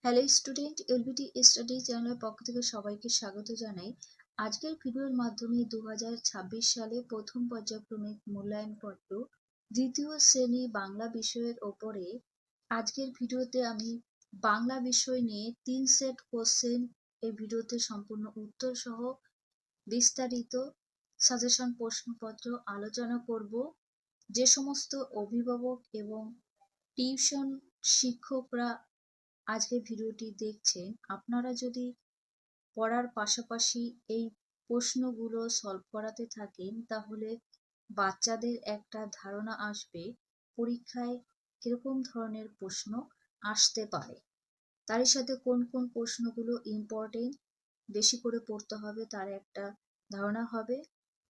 Hello student, LBT study চ্যানেলের পক্ষ থেকে সবাইকে স্বাগত জানাই। আজকের ভিডিওর মাধ্যমে 2026 সালে প্রথম পর্যায়ক্রমিক মূল্যায়নপত্র দ্বিতীয় শ্রেণী বাংলা বিষয়ের ওপরে আজকের ভিডিওতে আমি বাংলা বিষয় নিয়ে 3 সেট কোশ্চেন এই ভিডিওতে সম্পূর্ণ উত্তর সহ বিস্তারিত সাজেশন প্রশ্নপত্র আলোচনা করব। যে সমস্ত অভিভাবক এবং টিউশন শিক্ষকরা আজকের ভিডিওটি দেখছেন, আপনারা যদি পড়ার পাশাপাশি এই প্রশ্নগুলো সলভ করাতে থাকেন তাহলে বাচ্চাদের একটা ধারণা আসবে পরীক্ষায় কিরকম ধরনের প্রশ্ন আসতে পারে, তারই সাথে কোন কোন প্রশ্নগুলো ইম্পর্টেন্ট বেশি করে পড়তে হবে তার একটা ধারণা হবে।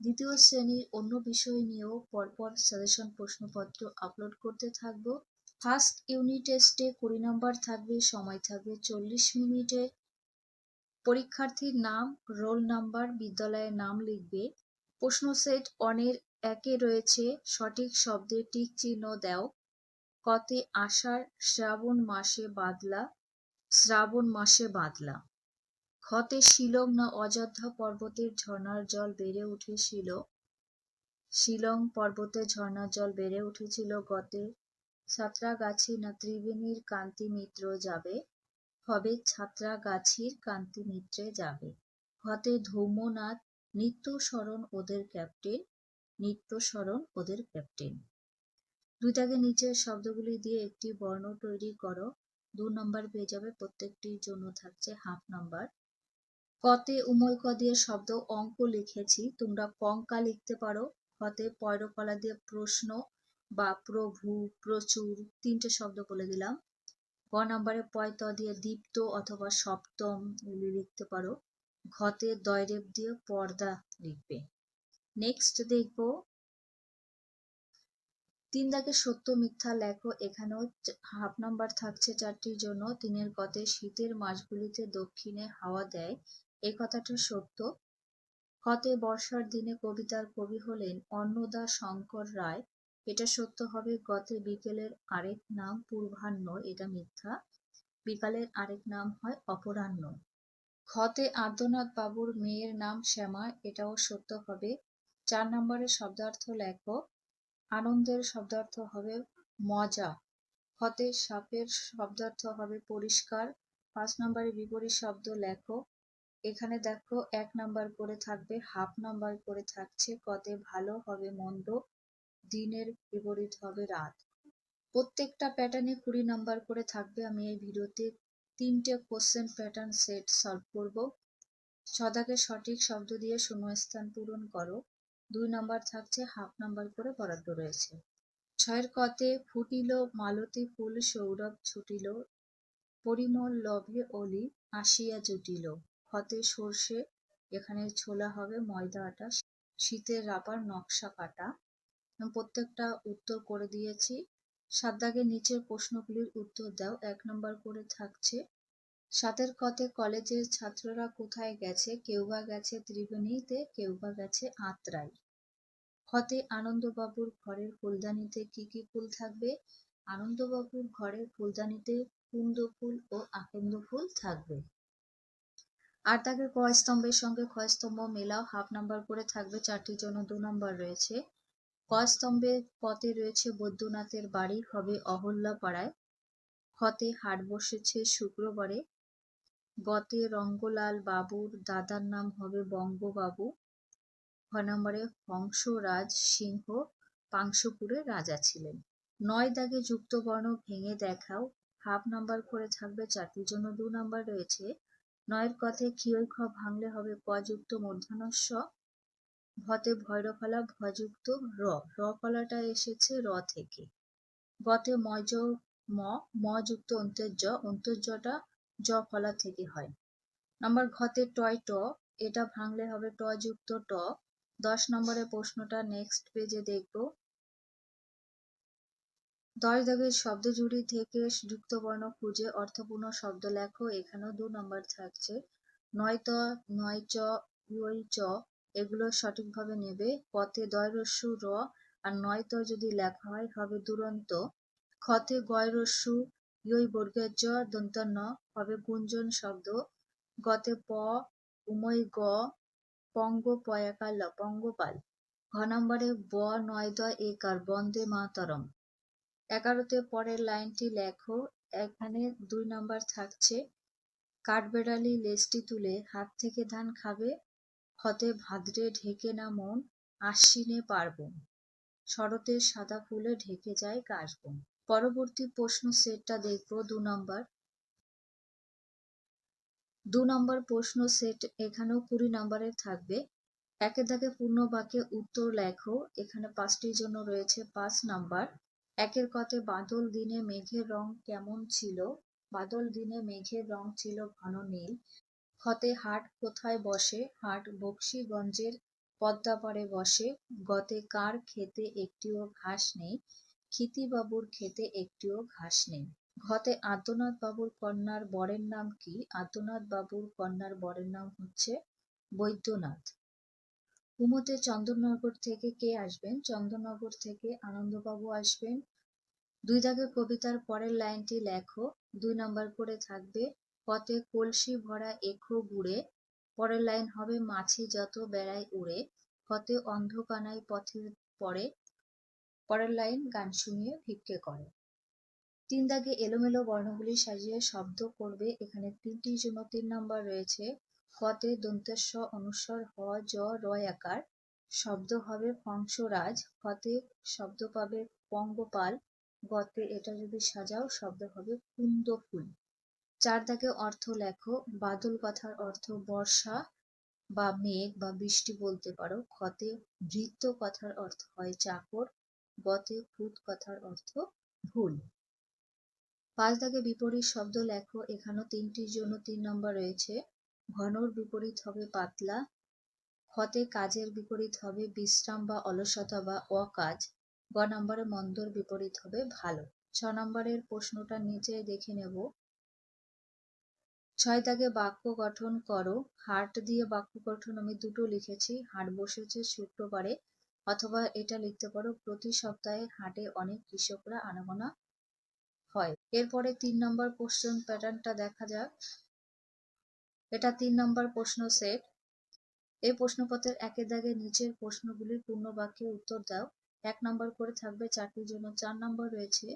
দ্বিতীয় শ্রেণীর অন্য বিষয় নিয়েও পরপর সাজেশন প্রশ্নপত্র আপলোড করতে থাকবো। ফার্স্ট ইউনিট টেস্টে 20 নম্বর থাকবে, সময় থাকবে 40 মিনিটে। পরীক্ষার্থীর নাম, রোল নাম্বার, বিদ্যালয়ের নাম লিখবে। প্রশ্ন সেট অনের একে রয়েছে সঠিক শব্দে টিক চিহ্ন দাও। কতে আষাঢ় শ্রাবণ মাসে বাদলা, শ্রাবণ মাসে বাদলা। খতে শিলং না অযোধ্যা পর্বতের ঝর্ণার জল বেড়ে উঠেছিল, শিলং পর্বতে ঝর্ণার জল বেড়ে উঠেছিল। গতে ছাত্রাগাছি না ত্রিবেণীর কান্তি মিত্র যাবে, হবে ছাত্রাগাছির কান্তি মিত্রে যাবে। হতে ধৌমনাথ নিত্যস্মরণ ওদের ক্যাপ্টেন, নিত্যস্মরণ ওদের ক্যাপ্টেন। দুই দাগে নিচের শব্দগুলি দিয়ে একটি বর্ণ তৈরি করো। 2 নম্বর পেয়ে যাবে, প্রত্যেকটির জন্য থাকছে হাফ নাম্বার। কতে উময় ক দিয়ে শব্দ অঙ্ক লিখেছি, তোমরা কঙ্কা লিখতে পারো। খতে পয়রকলা দিয়ে প্রশ্ন বা প্রভু, প্রচুর 3টে শব্দ বলে দিলাম। গ নম্বরে পয়ত দিয়ে দীপ্ত অথবা সপ্তম লিখতে পারো। ঘতে দয়রেব দিয়ে পর্দা লিখবে। নেক্সট দেখব 3 দাগে সত্য মিথ্যা লেখো। এখানেও হাফ নাম্বার থাকছে 4টির জন্য। 3-এর গতে শীতের মাসগুলিতে দক্ষিণে হাওয়া দেয়, এই কথাটা সত্য। খতে বর্ষার দিনে কবিতার কবি হলেন অন্নদা শঙ্কর রায়, এটা সত্য হবে। গতে বিকেলের আরেক নাম পূর্বাহ্ন, এটা মিথ্যা, বিকালের আরেক নাম হয় অপরাহ্ন। খতে আদ্যনাথ বাবুর মেয়ের নাম শ্যামা, এটাও সত্য হবে। 4 নম্বরের শব্দার্থ লেখো। আনন্দের শব্দার্থ হবে মজা। খতে সাপের শব্দার্থ হবে পরিষ্কার। 5 নম্বরে বিপরীত শব্দ লেখো। এখানে দেখো 1 নাম্বার করে থাকবে, হাফ নাম্বার করে থাকছে। কতে ভালো হবে মন্দ, দিনের বিপরীত হবে রাত। প্রত্যেকটা প্যাটার্নে 20 নাম্বার করে থাকবে। আমি এই ভিডিওতে 3টে কোশ্চেন প্যাটার্ন সেট সলভ করব। 6 দাগে সঠিক শব্দ দিয়ে শূন্যস্থান পূরণ করো। 2 নাম্বার থাকছে, হাফ নাম্বার করে বরাদ্দ রয়েছে। 6-এর কতে ফুটিল মালতী ফুল সৌরভ ছুটিল, পরিমল লভে অলি আসিয়া জুটিল। খতে সর্ষে, এখানে ছোলা হবে ময়দা আটা। শীতের রাবার নকশা কাটা। প্রত্যেকটা উত্তর করে দিয়েছি। 7 দাগের নিচের প্রশ্নগুলির উত্তর দাও। 1 নম্বর করে থাকছে। 7-এর কতে কলেজের ছাত্ররা কোথায় গেছে, কেউ বা গেছে ত্রিবেণীতে, কেউ বা গেছে আত্রাই। খতে আনন্দবাবুর ঘরের ফুলদানিতে কি কি ফুল থাকবে, আনন্দবাবুর ঘরের ফুলদানিতে কুন্দ ফুল ও আকন্দ ফুল থাকবে। 8 দাগের ক স্তম্ভের সঙ্গে খ স্তম্ভ মেলাও, হাফ নাম্বার করে থাকবে। 4টির জন্য 2 নাম্বার রয়েছে। ক স্তম্ভে কতে রয়েছে বৈদ্যনাথের বাড়ি, হবে অহল্যাপাড়ায়। খতে হাট বসেছে শুক্রবারে। গতে রঙ্গলাল বাবুর দাদার নাম হবে বঙ্গবাবু। খ নম্বরে হংসরাজ সিংহ পাংশুপুরের রাজা ছিলেন। 9 দাগে যুক্ত বর্ণ ভেঙে দেখাও, হাফ নাম্বার করে থাকবে। 4টির জন্য 2 নাম্বার রয়েছে। 9-এর কথে ক্ষিয়ই খ ভাঙলে হবে ক যুক্ত মূর্ধন্য ষ। ভতে ভৈরফলা ভযুক্ত র, র ফলাটা এসেছে র থেকে। গতে মজ ম, ম যুক্ত অন্তর্য, অন্তর্যটা জ ফলা থেকে হয়। নাম্বার ঘতে টয় ট, এটা ভাঙলে হবে ট যুক্ত ট। 10 নম্বরের প্রশ্নটা নেক্সট পেজে দেখব। 10 দাগের শব্দজুড়ি থেকে যুক্ত বর্ণ খুঁজে অর্থপূর্ণ শব্দ লেখো। এখানেও 2 নম্বর থাকছে। নয়ত, নয় চ, ইয়ই চ, এগুলো সঠিকভাবে নেবে। পথে দয় রস্যু র আর নয়ত যদি লেখা হয় হবে দুরন্ত। খতে গয় রস্যু ইয়ই বর্গের জ দন্ত ন হবে গুঞ্জন শব্দ। গতে প উময় গ পঙ্গ পয়াকার ল পঙ্গপাল। ঘ নম্বরে ব নয় দ একার বন্দে মাতরম। 11তে পরের লাইনটি লেখো। এখানে 2 নম্বর থাকছে কাঠবেড়ালি লেজটি তুলে হাত থেকে ধান খাবে, হতে ভাদ্রে ঢেকে না মন, আশ্বিনে পার্বণ, শরতে সাদা ফুলে ঢেকে যায় কাশবন। পরবর্তী প্রশ্ন সেটটা দেখবো 2 নম্বর। 2 নম্বর প্রশ্ন সেট এখানেও 20 নম্বরের থাকবে। একের দাগে পূর্ণ বাক্যে উত্তর লেখো। এখানে 5টির জন্য রয়েছে 5 নাম্বার। একের কতে বাদল দিনে মেঘের রং কেমন ছিল? বাদল দিনে মেঘের রং ছিল ঘন নীল। খতে হাট কোথায় বসে? হাট বকশীগঞ্জের পদ্মাপাড়ে বসে। গতে কার ক্ষেতে একটিও ঘাস নেই? ক্ষিতিবাবুর ক্ষেতে একটিও ঘাস নেই। ঘতে আদ্যনাথ বাবুর কন্যার বরের নাম কি? আদ্যনাথ বাবুর কন্যার বরের নাম হচ্ছে বৈদ্যনাথ। কুমোতে চন্দননগর থেকে কে আসবেন? চন্দননগর থেকে আনন্দবাবু আসবেন। 2 দাগে কবিতার পরের লাইনটি লেখো। 2 নাম্বার করে থাকবে পথে কলসি ভরা এখো গুড়ে। পরের লাইন হবে মাছি যত বেড়ায় উড়ে। পথে অন্ধকানায় পথের পরে। পরের লাইন গান শুনিয়ে ভিক্ষে করে। 3 দাগে এলোমেলো বর্ণগুলি সাজিয়ে শব্দ করবে। এখানে 3টির জন্য 3 নাম্বার রয়েছে। কতে দন্তেস্ব অনুস্বর হ জ র আকার, শব্দ হবে ফংসরাজ। কতে শব্দ পাবে পঙ্গপাল। গতে এটা যদি সাজাও শব্দ হবে কুন্দ ফুল। 4 দাগে অর্থ লেখো। বাদল কথার অর্থ বর্ষা বা মেঘ বা বৃষ্টি বলতে পারো। খতে ভৃত্য কথার অর্থ হয় চাকর। গতে ভূত কথার অর্থ ভুল। 5 দাগে বিপরীত শব্দ লেখো। এখানেও 3টির জন্য 3 নম্বর রয়েছে। ঘনর বিপরীত হবে পাতলা। খতে কাজের বিপরীত হবে বিশ্রাম বা অলসতা বা অকাজ। গ নম্বরে মন্দর বিপরীত হবে ভালো। 6 নম্বরের প্রশ্নটা নিচে দেখে নেব। 6 দাগে বাক্য গঠন করো। হাট দিয়ে বাক্য গঠন আমি দুটো লিখেছি। হাট বসেছে শুক্রবারে, অথবা এটা লিখতে পারো প্রতি সপ্তাহে হাটে অনেক কৃষকরা আনাগোনা হয়। এরপরে 3 নম্বর কোশ্চেন প্যাটার্নটা দেখা যাক। এটা 3 নম্বর প্রশ্ন সেট। এই প্রশ্নপত্রের একের দাগে নিচের প্রশ্নগুলির পূর্ণ বাক্যে উত্তর দাও। 1 নম্বর করে থাকবে। 4টির জন্য 4 নম্বর রয়েছে।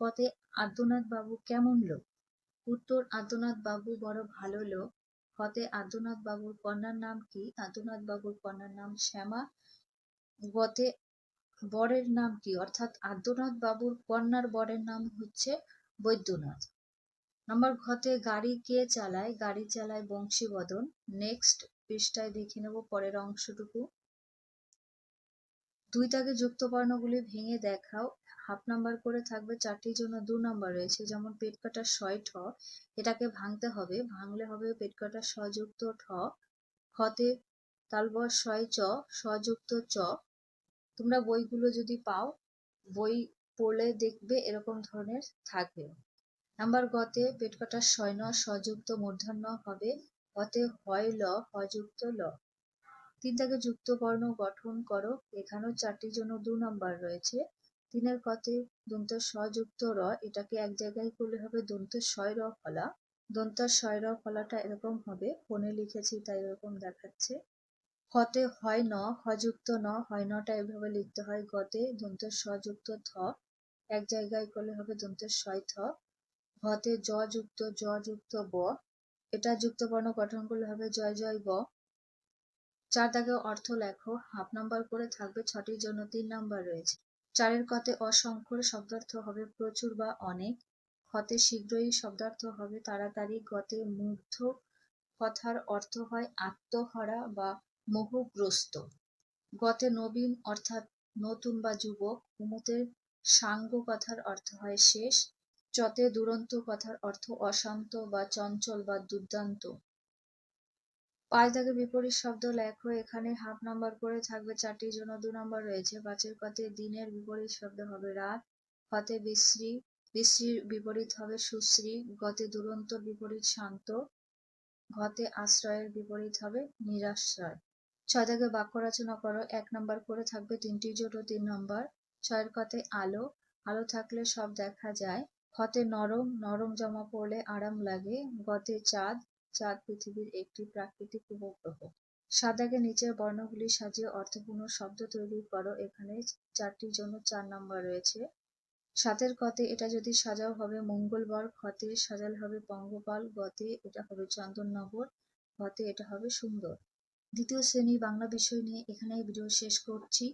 পথে আদ্যনাথ বাবু কেমন লোক? উত্তর আদ্যনাথ বাবু বড় ভালো লোক। হতে আদ্যনাথ বাবুর কন্যার নাম কি? আদ্যনাথ বাবুর কন্যার নাম শ্যামা। গতে বরের নাম কি? অর্থাৎ আদ্যনাথ বাবুর কন্যার বরের নাম হচ্ছে বৈদ্যনাথ। নাম্বার ঘতে গাড়ি কে চালায়? গাড়ি চালায় বংশীবদন। নেক্সট পৃষ্ঠায় দেখে নেব পরের অংশটুকু। 2 দাগে যুক্ত বর্ণগুলি ভেঙে দেখাও। হাফ নাম্বার করে থাকবে। 4টির জন্য 2 নাম্বার রয়েছে। যেমন পেট কাটা শয় ঠ, এটাকে ভাঙতে হবে। ভাঙলে হবে পেট কাটা সযুক্ত ঠ। খতে তালবর শয় চ সযুক্ত চ। তোমরা বইগুলো যদি পাও, বই পড়লে দেখবে এরকম ধরনের থাকবে। নাম্বার গতে পেট কাটা শয় ন সযুক্ত মূর্ধন্য হবে। গতে হয় ল হযুক্ত ল। 3 দাগে যুক্ত বর্ণ গঠন করো। এখানেও 4টির জন্য 2 নাম্বার রয়েছে। 3 কতে দন্ত স্বযুক্ত র, এটাকে এক জায়গায় করলে হবে দন্ত শয় র ফলা। দন্ত শয় র ফলাটা এরকম হবে। ফোনে লিখেছি তাই এরকম দেখাচ্ছে। খতে হয় ন হযুক্ত ন, হয় নটা এভাবে লিখতে হয়। গতে দন্ত স্বযুক্ত থ, এক জায়গায় করলে হবে দন্ত শয় থ। ঘতে জ যুক্ত ব, এটা যুক্ত বর্ণ গঠন করলে হবে জয় জয় ব। 4 দাগে অর্থ লেখো। হাফ নাম্বার করে থাকবে। 6টির জন্য 3 নাম্বার রয়েছে। 4 কতে অসংখ্যর শব্দার্থ হবে প্রচুর বা অনেক। খতে শীঘ্রই শব্দার্থ হবে তাড়াতাড়ি। গতে মুগ্ধ কথার অর্থ হয় আত্মহারা বা মোহগ্রস্ত। গতে নবীন অর্থাৎ নতুন বা যুবক। কুমুতে সাঙ্গ কথার অর্থ হয় শেষ। চতে দুরন্ত কথার অর্থ অশান্ত বা চঞ্চল বা দুর্দান্ত। 5 দাগে বিপরীত শব্দ লেখো। এখানে হাফ নাম্বার করে থাকবে। 4টির জন্য 2 নাম্বার রয়েছে। 5 কতে দিনের বিপরীত শব্দ হবে রাত। খতে বিশ্রী, বিশ্রীর বিপরীত হবে সুশ্রী। গতে দুরন্তর বিপরীত শান্ত। ঘতে আশ্রয়ের বিপরীত হবে নিরাশ্রয়। 6 দাগে বাক্য রচনা করো। 1 নাম্বার করে থাকবে। 3টির জন্য 3 নাম্বার। 6 কতে আলো, আলো থাকলে সব দেখা যায়। হতে নরম, নরম জামা পরলে আরাম লাগে। গতে চাঁদ, চাঁদ পৃথিবীর একটি প্রাকৃতিক উপগ্রহ। সাদাকে নিচের বর্ণগুলি সাজিয়ে অর্থপূর্ণ শব্দ তৈরি করো। এখানে 4টির জন্য 4 নাম্বার রয়েছে। 7-এর কতে এটা যদি সাজাও হবে মঙ্গলবার, খতে সাজালে হবে পঙ্গপাল, গতে এটা হবে চন্দননগর, ঘতে এটা হবে সুন্দর। দ্বিতীয় শ্রেণী বাংলা বিষয় নিয়ে এখানেই ভিডিও শেষ করছি।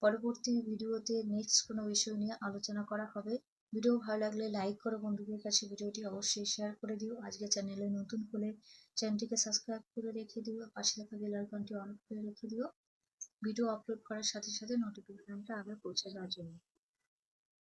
পরবর্তী ভিডিওতে নেক্সট কোনো বিষয় নিয়ে আলোচনা করা হবে। ভিডিও ভালো লাগলে লাইক করো, বন্ধুদের কাছে ভিডিওটি অবশ্যই শেয়ার করে দিও। আজকে চ্যানেলে নতুন হলে চ্যানেলটিকে সাবস্ক্রাইব করে রেখে দিও, পাশে থাকা বেল আইকনটি অন করে রেখে দিও ভিডিও আপলোড করার সাথে সাথে নোটিফিকেশনটা আগে পৌঁছে যাওয়ার জন্য।